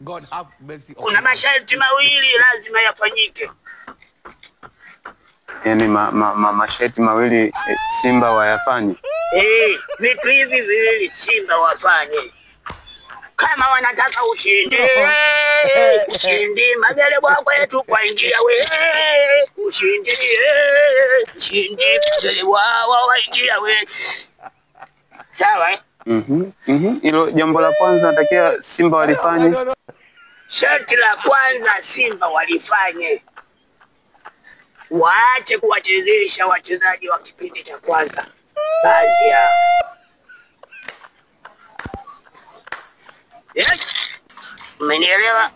God have mercy. Kuna masharti mawili lazima yafanyike. Yani masharti mawili Simba wayafanye. Vitu hivi viwili Simba wafanye. Kama wanataka ushindi, ushindi magere wako yetu kwa ingia we. Ushindi, ushindi magere wao waingia we. Sawa eh? Hilo jambo la kwanza natakia Simba walifanye. Sharti la kwanza Simba walifanye. Waache kuwachezesha wachezaji wa kipindi cha kwanza. Kazi yao. Umenielewa?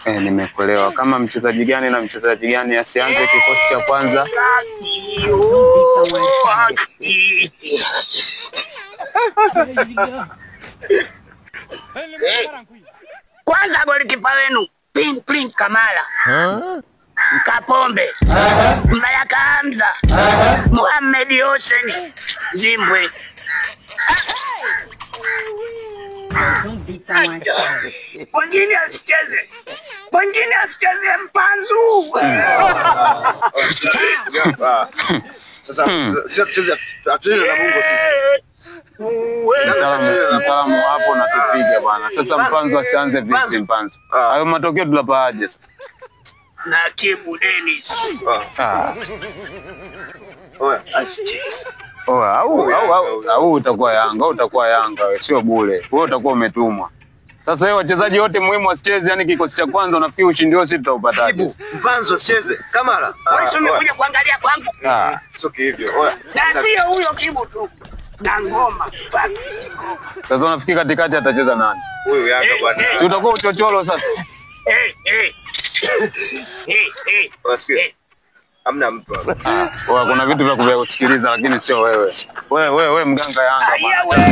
Nimekuelewa. Kama mchezaji gani na mchezaji gani asianze kikosi cha kwanza? Kwanza golikipa wenu Plin Kamara, Kapombe, Mbaraka Hamza, Mohamed Hussein Zimbwe. Wengine asicheze. Wengine asicheze Mpanzu. Sasa tucheze atucheze na Mungu sisi. Mtaalamu hapo natupiga bwana. Sasa Mpanzu asianze vipi Mpanzu? Hayo matokeo tulapaaje sasa? Na Kibu Dennis. Au utakuwa Yanga wewe, sio bure. Wewe utakuwa umetumwa. Sasa wewe wachezaji wote muhimu wasicheze, yani kikosi cha kwanza unafikiri ushindi wao sisi tutaupataje? Mpanzu asicheze. Kamara. Wewe umekuja kuangalia kwangu. Sio hivyo. Na sio huyo Kibu tu. Na ngoma. Sasa unafikiri katikati atacheza nani? Huyo Yanga bwana. Si utakuwa uchocholo sasa. Wasikia. Hamna mtu hapa. Kuna vitu vya kusikiliza lakini sio wewe. Wewe mganga Yanga bwana.